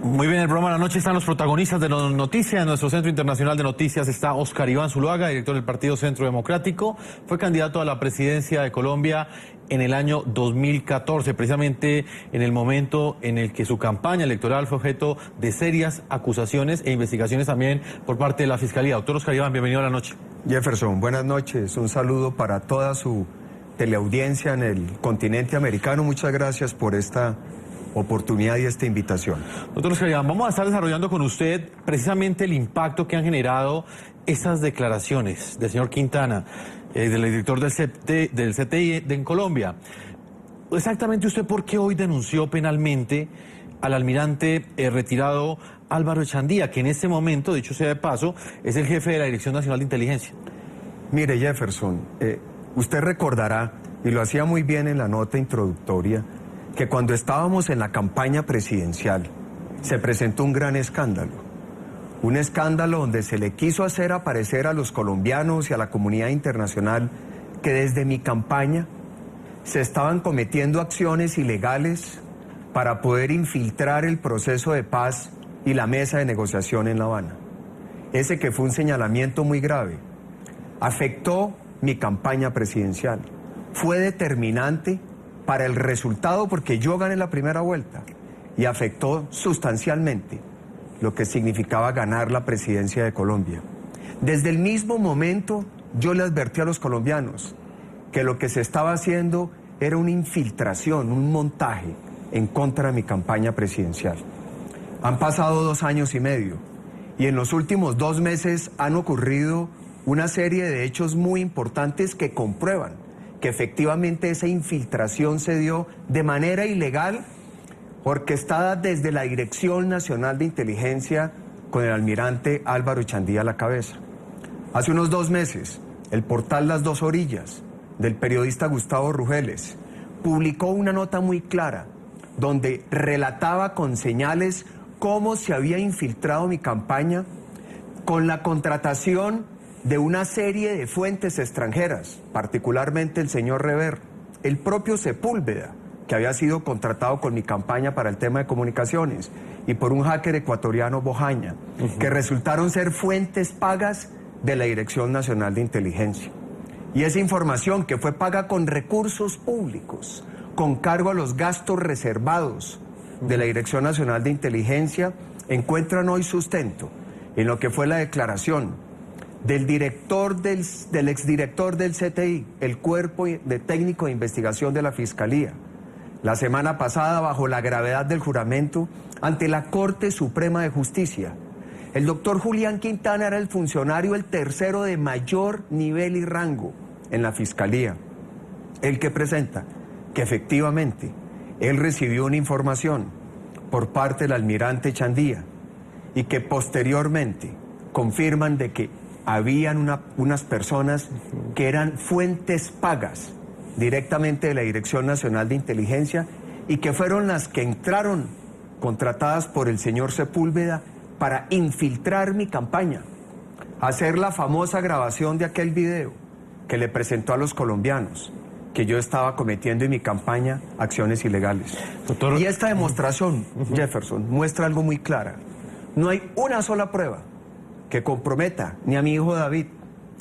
Muy bien, el programa de la noche están los protagonistas de las noticias. En nuestro Centro Internacional de Noticias está Óscar Iván Zuluaga, director del Partido Centro Democrático. Fue candidato a la presidencia de Colombia en el año 2014, precisamente en el momento en el que su campaña electoral fue objeto de serias acusaciones e investigaciones también por parte de la Fiscalía. Doctor Óscar Iván, bienvenido a la noche. Jefferson, buenas noches. Un saludo para toda su teleaudiencia en el continente americano. Muchas gracias por esta oportunidad y esta invitación. Doctor Óscar Iván, vamos a estar desarrollando con usted precisamente el impacto que han generado estas declaraciones del señor Quintana, del director del CTI en Colombia. Exactamente usted, ¿por qué hoy denunció penalmente al almirante retirado Álvaro Echandía, que en este momento, dicho sea de paso, es el jefe de la Dirección Nacional de Inteligencia? Mire, Jefferson, usted recordará, y lo hacía muy bien en la nota introductoria, que cuando estábamos en la campaña presidencial se presentó un gran escándalo. Un escándalo donde se le quiso hacer aparecer a los colombianos y a la comunidad internacional que desde mi campaña se estaban cometiendo acciones ilegales para poder infiltrar el proceso de paz y la mesa de negociación en La Habana. Ese que fue un señalamiento muy grave. Afectó mi campaña presidencial. Fue determinante para el resultado porque yo gané la primera vuelta y afectó sustancialmente lo que significaba ganar la presidencia de Colombia. Desde el mismo momento yo le advertí a los colombianos que lo que se estaba haciendo era una infiltración, un montaje en contra de mi campaña presidencial. Han pasado 2 años y medio y en los últimos 2 meses han ocurrido una serie de hechos muy importantes que comprueban que efectivamente esa infiltración se dio de manera ilegal, orquestada desde la Dirección Nacional de Inteligencia con el almirante Álvaro Echandía a la cabeza. Hace unos 2 meses, el portal Las Dos Orillas, del periodista Gustavo Rugeles, publicó una nota muy clara, donde relataba con señales cómo se había infiltrado mi campaña con la contratación de una serie de fuentes extranjeras, particularmente el señor Rever, el propio Sepúlveda, que había sido contratado con mi campaña para el tema de comunicaciones, y por un hacker ecuatoriano, Bojaña, que resultaron ser fuentes pagas de la Dirección Nacional de Inteligencia. Y esa información que fue paga con recursos públicos, con cargo a los gastos reservados de la Dirección Nacional de Inteligencia, encuentran hoy sustento en lo que fue la declaración del exdirector del CTI, el Cuerpo de Técnico de Investigación de la Fiscalía, la semana pasada bajo la gravedad del juramento ante la Corte Suprema de Justicia. El doctor Julián Quintana era el funcionario, el tercero de mayor nivel y rango en la Fiscalía, el que presenta que efectivamente él recibió una información por parte del almirante Echandía y que posteriormente confirman de que habían unas personas que eran fuentes pagas directamente de la Dirección Nacional de Inteligencia y que fueron las que entraron contratadas por el señor Sepúlveda para infiltrar mi campaña, hacer la famosa grabación de aquel video que le presentó a los colombianos que yo estaba cometiendo en mi campaña acciones ilegales. Doctor... Y esta demostración, Jefferson, muestra algo muy claro. No hay una sola prueba que comprometa ni a mi hijo David,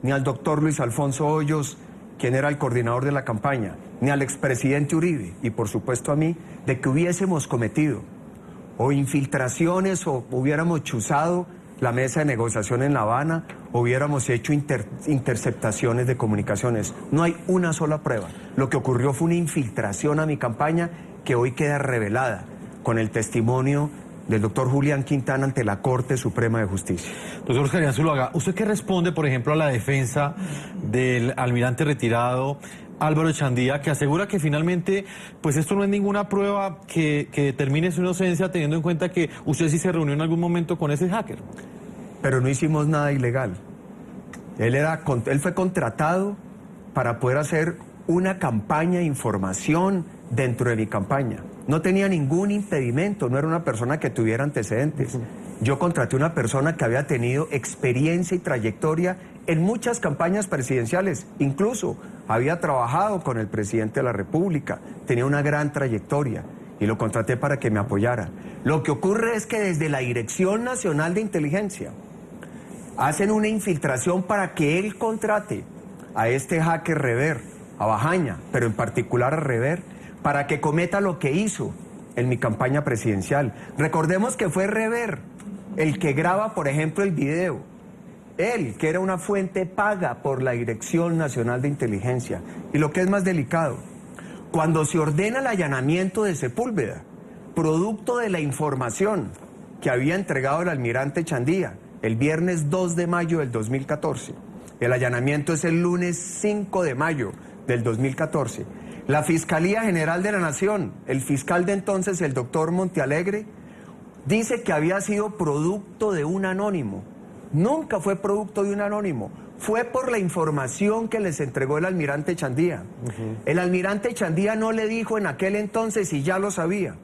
ni al doctor Luis Alfonso Hoyos, quien era el coordinador de la campaña, ni al expresidente Uribe, y por supuesto a mí, de que hubiésemos cometido o infiltraciones o hubiéramos chuzado la mesa de negociación en La Habana, o hubiéramos hecho interceptaciones de comunicaciones. No hay una sola prueba. Lo que ocurrió fue una infiltración a mi campaña que hoy queda revelada con el testimonio del doctor Julián Quintana ante la Corte Suprema de Justicia. Doctor Óscar Iván Zuluaga, ¿usted qué responde, por ejemplo, a la defensa del almirante retirado Álvaro Echandía, que asegura que finalmente, pues esto no es ninguna prueba que determine su inocencia, teniendo en cuenta que usted sí se reunió en algún momento con ese hacker? Pero no hicimos nada ilegal. Él fue contratado para poder hacer una campaña de información dentro de mi campaña. No tenía ningún impedimento, no era una persona que tuviera antecedentes. Yo contraté una persona que había tenido experiencia y trayectoria en muchas campañas presidenciales, incluso había trabajado con el presidente de la República, tenía una gran trayectoria. y lo contraté para que me apoyara. Lo que ocurre es que desde la Dirección Nacional de Inteligencia hacen una infiltración para que él contrate a este hacker Rever, a Bajaña, pero en particular a Rever, para que cometa lo que hizo en mi campaña presidencial. Recordemos que fue Rever el que graba, por ejemplo, el video. Él, que era una fuente paga por la Dirección Nacional de Inteligencia. Y lo que es más delicado, cuando se ordena el allanamiento de Sepúlveda, producto de la información que había entregado el almirante Chandía el viernes 2 de mayo del 2014, el allanamiento es el lunes 5 de mayo del 2014, la Fiscalía General de la Nación, el fiscal de entonces, el doctor Montealegre, dice que había sido producto de un anónimo. Nunca fue producto de un anónimo. Fue por la información que les entregó el almirante Chandía. El almirante Chandía no le dijo en aquel entonces, y ya lo sabía,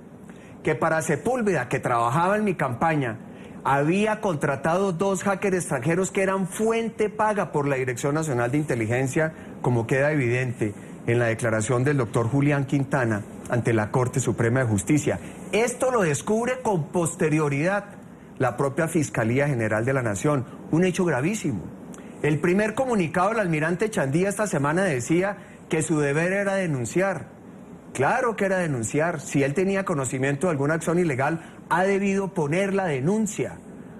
que para Sepúlveda, que trabajaba en mi campaña, había contratado 2 hackers extranjeros que eran fuente paga por la Dirección Nacional de Inteligencia, como queda evidente en la declaración del doctor Julián Quintana ante la Corte Suprema de Justicia. Esto lo descubre con posterioridad la propia Fiscalía General de la Nación, un hecho gravísimo. El primer comunicado del almirante Chandía esta semana decía que su deber era denunciar. Claro que era denunciar. Si él tenía conocimiento de alguna acción ilegal, ha debido poner la denuncia,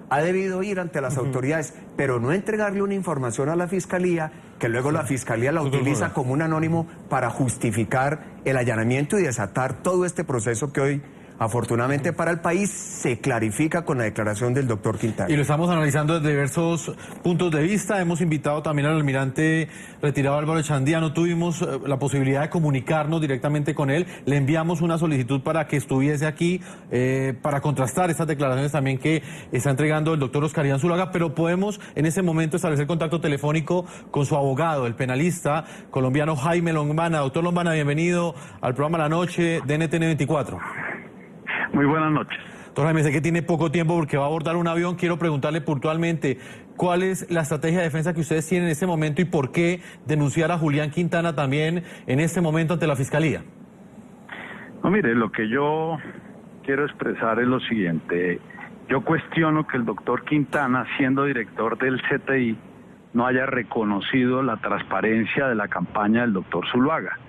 ha debido ir ante las autoridades, pero no entregarle una información a la Fiscalía, que luego la Fiscalía la utiliza como un anónimo para justificar el allanamiento y desatar todo este proceso que hoy, afortunadamente para el país, se clarifica con la declaración del doctor Quintana. Y lo estamos analizando desde diversos puntos de vista. Hemos invitado también al almirante retirado Álvaro Chandía. No tuvimos la posibilidad de comunicarnos directamente con él. Le enviamos una solicitud para que estuviese aquí para contrastar estas declaraciones también que está entregando el doctor Oscar Iván Zuluaga, pero podemos en ese momento establecer contacto telefónico con su abogado, el penalista colombiano Jaime Lombana. Doctor Lombana, bienvenido al programa La Noche de NTN 24. Muy buenas noches. Doctor Jaime, sé que tiene poco tiempo porque va a abordar un avión. Quiero preguntarle puntualmente, ¿cuál es la estrategia de defensa que ustedes tienen en este momento y por qué denunciar a Julián Quintana también en este momento ante la Fiscalía? No, mire, lo que yo quiero expresar es lo siguiente. Yo cuestiono que el doctor Quintana, siendo director del CTI, no haya reconocido la transparencia de la campaña del doctor Zuluaga.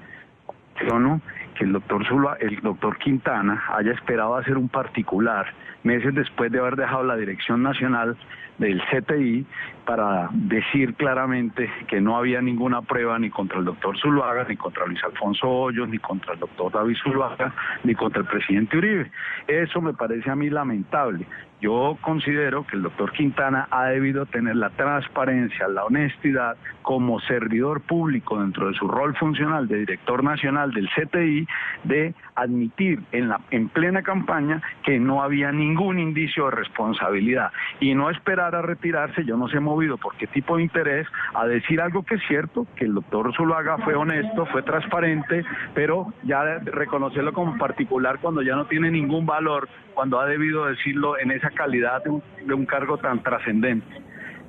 Cuestiono que el doctor Quintana haya esperado a hacer un particular meses después de haber dejado la Dirección Nacional del CTI para decir claramente que no había ninguna prueba ni contra el doctor Zuluaga, ni contra Luis Alfonso Hoyos, ni contra el doctor David Zuluaga, ni contra el presidente Uribe. Eso me parece a mí lamentable. Yo considero que el doctor Quintana ha debido tener la transparencia, la honestidad como servidor público dentro de su rol funcional de director nacional del CTI, de admitir en plena campaña que no había ningún indicio de responsabilidad y no esperar a retirarse, yo no sé movido por qué tipo de interés, a decir algo que es cierto, que el doctor Zuluaga fue honesto, fue transparente, pero ya reconocerlo como particular cuando ya no tiene ningún valor, cuando ha debido decirlo en esa calidad de un cargo tan trascendente.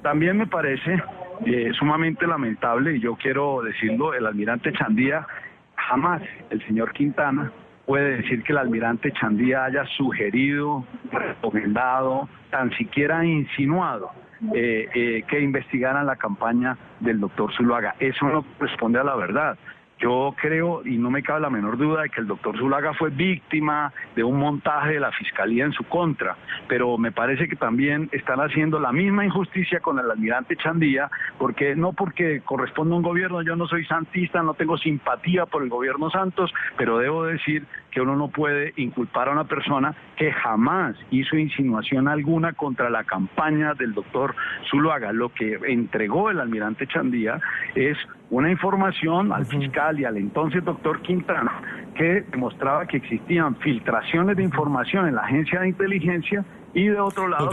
También me parece sumamente lamentable, y yo quiero decirlo, el almirante Chandía, jamás el señor Quintana puede decir que el almirante Chandía haya sugerido, recomendado, tan siquiera insinuado que investigaran la campaña del doctor Zuluaga. Eso no responde a la verdad. Yo creo, y no me cabe la menor duda, de que el doctor Zuluaga fue víctima de un montaje de la Fiscalía en su contra, pero me parece que también están haciendo la misma injusticia con el almirante Chandía, porque no porque corresponde a un gobierno, yo no soy santista, no tengo simpatía por el gobierno Santos, pero debo decir que uno no puede inculpar a una persona que jamás hizo insinuación alguna contra la campaña del doctor Zuluaga. Lo que entregó el almirante Chandía es una información al fiscal y al entonces doctor Quintana que demostraba que existían filtraciones de información en la agencia de inteligencia y de otro lado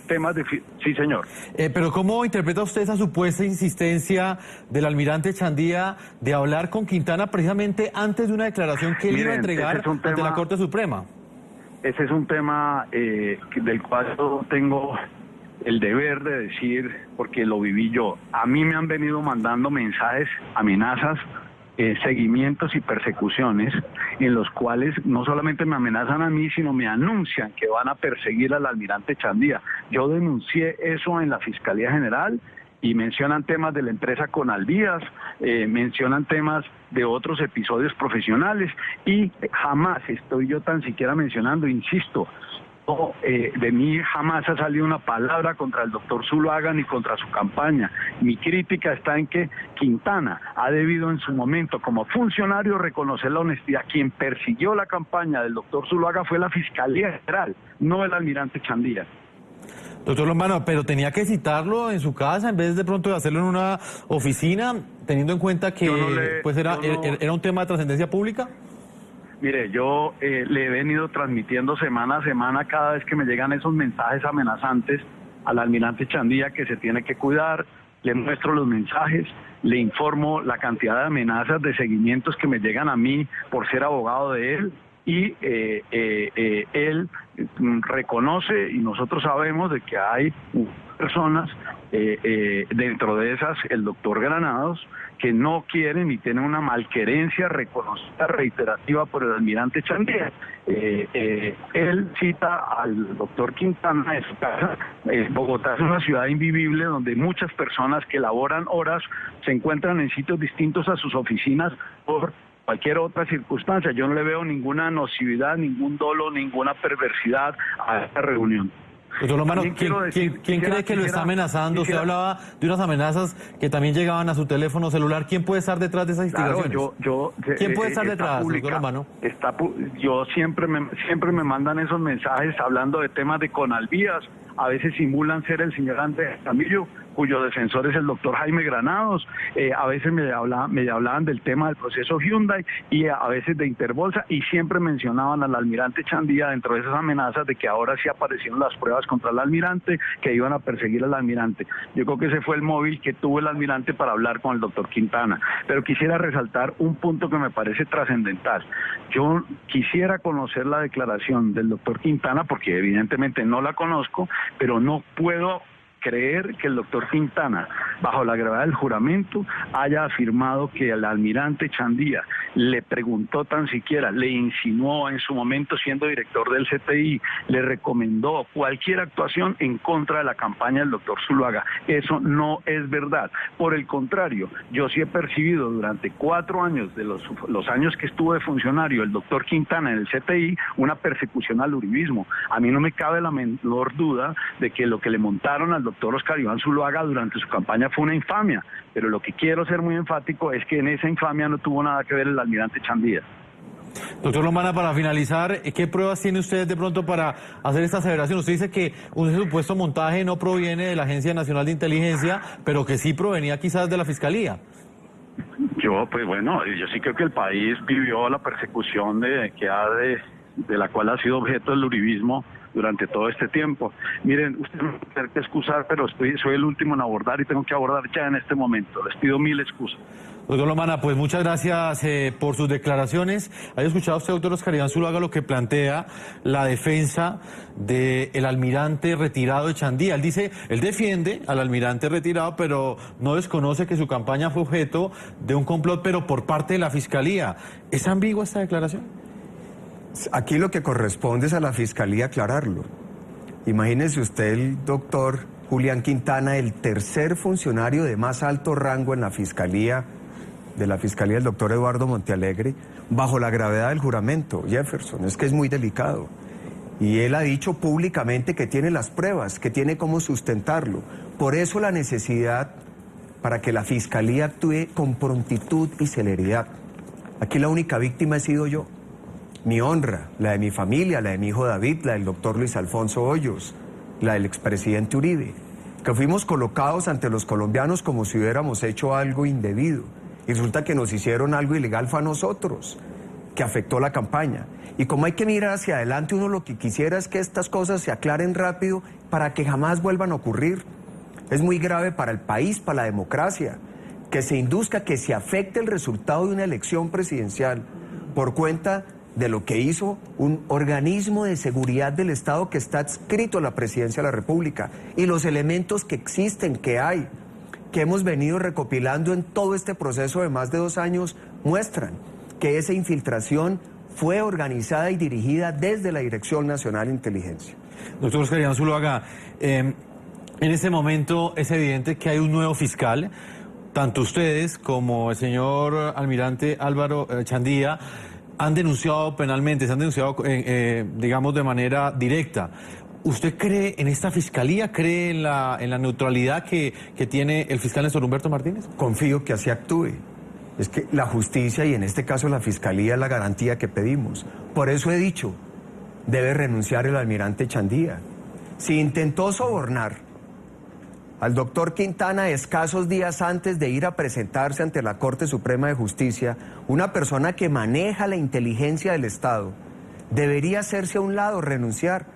temas de... Sí, señor. Pero ¿cómo interpreta usted esa supuesta insistencia del almirante Chandía de hablar con Quintana precisamente antes de una declaración que él iba a entregar ante la Corte Suprema? Ese es un tema del cual yo tengo el deber de decir, porque lo viví yo. A mí me han venido mandando mensajes, amenazas, seguimientos y persecuciones en los cuales no solamente me amenazan a mí, sino me anuncian que van a perseguir al almirante Chandía. Yo denuncié eso en la Fiscalía General y mencionan temas de la empresa Conalvías, mencionan temas de otros episodios profesionales y jamás estoy yo tan siquiera mencionando, insisto, de mí jamás ha salido una palabra contra el doctor Zuluaga ni contra su campaña. Mi crítica está en que Quintana ha debido en su momento como funcionario reconocer la honestidad. Quien persiguió la campaña del doctor Zuluaga fue la Fiscalía General, no el almirante Chandía. Doctor Lombana, pero tenía que citarlo en su casa en vez de pronto de hacerlo en una oficina, teniendo en cuenta que era un tema de trascendencia pública. Mire, yo le he venido transmitiendo semana a semana cada vez que me llegan esos mensajes amenazantes al almirante Chandía que se tiene que cuidar, le muestro los mensajes, le informo la cantidad de amenazas, de seguimientos que me llegan a mí por ser abogado de él y él reconoce y nosotros sabemos de que hay personas, dentro de esas el doctor Granados, que no quieren y tienen una malquerencia reconocida, reiterativa por el almirante Chandía. Él cita al doctor Quintana en su casa. Bogotá es una ciudad invivible donde muchas personas que laboran horas se encuentran en sitios distintos a sus oficinas por cualquier otra circunstancia. Yo no le veo ninguna nocividad, ningún dolo, ninguna perversidad a esta reunión. Doctor Lombana, ¿quién cree que lo está amenazando? Usted hablaba de unas amenazas que también llegaban a su teléfono celular. ¿Quién puede estar detrás de esas instigaciones? Claro, ¿Quién puede estar detrás, doctor Lombana? Yo siempre me mandan esos mensajes hablando de temas de Conalvías. A veces simulan ser el señor Andrés Camillo, cuyo defensor es el doctor Jaime Granados. A veces me hablaban del tema del proceso Hyundai y a veces de Interbolsa, y siempre mencionaban al almirante Chandía dentro de esas amenazas de que ahora sí aparecieron las pruebas contra el almirante, que iban a perseguir al almirante. Yo creo que ese fue el móvil que tuvo el almirante para hablar con el doctor Quintana. Pero quisiera resaltar un punto que me parece trascendental. Yo quisiera conocer la declaración del doctor Quintana, porque evidentemente no la conozco, pero no puedo creer que el doctor Quintana, bajo la gravedad del juramento, haya afirmado que el almirante Chandía le preguntó tan siquiera, le insinuó en su momento siendo director del CTI, le recomendó cualquier actuación en contra de la campaña del doctor Zuluaga. Eso no es verdad. Por el contrario, yo sí he percibido durante 4 años de los años que estuve de funcionario el doctor Quintana en el CTI una persecución al uribismo. A mí no me cabe la menor duda de que lo que le montaron al doctor Oscar Iván Zuluaga durante su campaña fue una infamia, pero lo que quiero ser muy enfático es que en esa infamia no tuvo nada que ver el almirante Chandía. Doctor Lombana, para finalizar, ¿qué pruebas tiene usted de pronto para hacer esta aseveración? Usted dice que un supuesto montaje no proviene de la Agencia Nacional de Inteligencia, pero que sí provenía quizás de la Fiscalía. Yo sí creo que el país vivió la persecución de la cual ha sido objeto del uribismo durante todo este tiempo. Miren, usted me tiene que excusar, pero soy el último en abordar y tengo que abordar ya en este momento. Les pido 1000 excusas. Doctor Lombana, pues muchas gracias por sus declaraciones. ¿Ha escuchado usted, doctor Oscar Iván Zuluaga, lo que plantea la defensa del almirante retirado de Chandía? Él defiende al almirante retirado, pero no desconoce que su campaña fue objeto de un complot, pero por parte de la Fiscalía. ¿Es ambigua esta declaración? Aquí lo que corresponde es a la Fiscalía aclararlo. Imagínese usted el doctor Julián Quintana, el tercer funcionario de más alto rango en la Fiscalía, de la Fiscalía del doctor Eduardo Montealegre, bajo la gravedad del juramento. Jefferson, es que es muy delicado. Y él ha dicho públicamente que tiene las pruebas, que tiene cómo sustentarlo. Por eso la necesidad para que la Fiscalía actúe con prontitud y celeridad. Aquí la única víctima he sido yo. Mi honra, la de mi familia, la de mi hijo David, la del doctor Luis Alfonso Hoyos, la del expresidente Uribe, que fuimos colocados ante los colombianos como si hubiéramos hecho algo indebido. Y resulta que nos hicieron algo ilegal fue a nosotros, que afectó la campaña. Y como hay que mirar hacia adelante, uno lo que quisiera es que estas cosas se aclaren rápido para que jamás vuelvan a ocurrir. Es muy grave para el país, para la democracia, que se induzca, que se afecte el resultado de una elección presidencial por cuenta de lo que hizo un organismo de seguridad del Estado que está adscrito a la Presidencia de la República y los elementos que existen, que hay, que hemos venido recopilando en todo este proceso de más de 2 años muestran que esa infiltración fue organizada y dirigida desde la Dirección Nacional de Inteligencia. Doctor Oscar Iván Zuluaga, en este momento es evidente que hay un nuevo fiscal. Tanto ustedes como el señor almirante Álvaro Chandía han denunciado penalmente, se han denunciado, digamos, de manera directa. ¿Usted cree en esta fiscalía? ¿Cree en la neutralidad que tiene el fiscal Néstor Humberto Martínez? Confío que así actúe. Es que la justicia, y en este caso la fiscalía, es la garantía que pedimos. Por eso he dicho, debe renunciar el almirante Chandía. Si intentó sobornar al doctor Quintana escasos días antes de ir a presentarse ante la Corte Suprema de Justicia, una persona que maneja la inteligencia del Estado, debería hacerse a un lado, renunciar,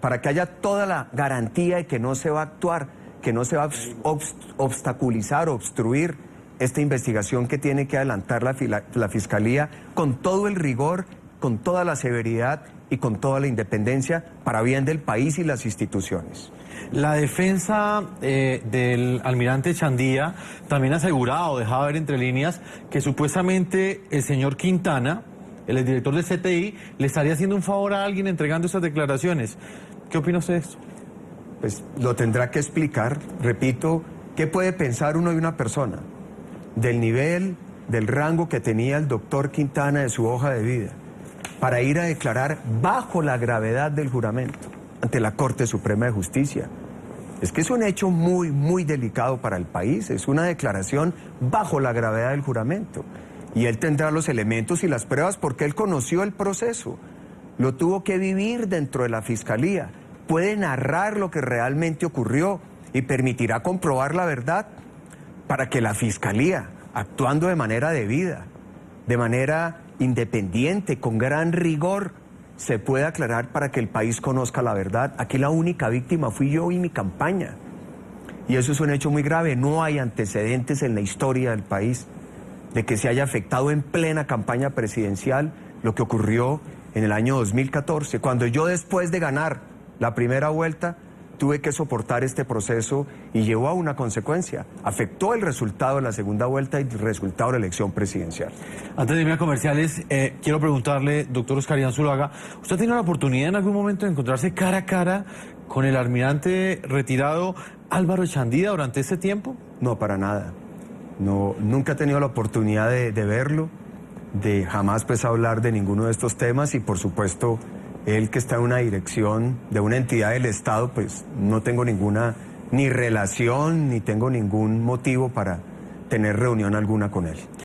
para que haya toda la garantía de que no se va a actuar, que no se va a obstaculizar, obstruir esta investigación que tiene que adelantar la Fiscalía con todo el rigor, con toda la severidad y con toda la independencia para bien del país y las instituciones. La defensa del almirante Chandía también ha asegurado, dejaba ver entre líneas, que supuestamente el señor Quintana, el exdirector del CTI, le estaría haciendo un favor a alguien entregando esas declaraciones. ¿Qué opina usted de esto? Pues lo tendrá que explicar. Repito, ¿qué puede pensar uno de una persona? Del nivel, del rango que tenía el doctor Quintana de su hoja de vida, para ir a declarar bajo la gravedad del juramento ante la Corte Suprema de Justicia. Es que es un hecho muy, muy delicado para el país, es una declaración bajo la gravedad del juramento. Y él tendrá los elementos y las pruebas porque él conoció el proceso, lo tuvo que vivir dentro de la Fiscalía, puede narrar lo que realmente ocurrió y permitirá comprobar la verdad para que la Fiscalía, actuando de manera debida, de manera independiente, con gran rigor, se pueda aclarar para que el país conozca la verdad. Aquí la única víctima fui yo y mi campaña. Y eso es un hecho muy grave. No hay antecedentes en la historia del país de que se haya afectado en plena campaña presidencial lo que ocurrió en el año 2014, cuando yo, después de ganar la primera vuelta, tuve que soportar este proceso y llevó a una consecuencia. Afectó el resultado de la segunda vuelta y el resultado de la elección presidencial. Antes de irme a comerciales, quiero preguntarle, doctor Oscar Iván Zuluaga, ¿usted ha tenido la oportunidad en algún momento de encontrarse cara a cara con el almirante retirado Álvaro Chandía durante ese tiempo? No, para nada. No, nunca he tenido la oportunidad de verlo, de jamás pues hablar de ninguno de estos temas y por supuesto él que está en una dirección de una entidad del Estado, pues no tengo ninguna ni relación ni tengo ningún motivo para tener reunión alguna con él.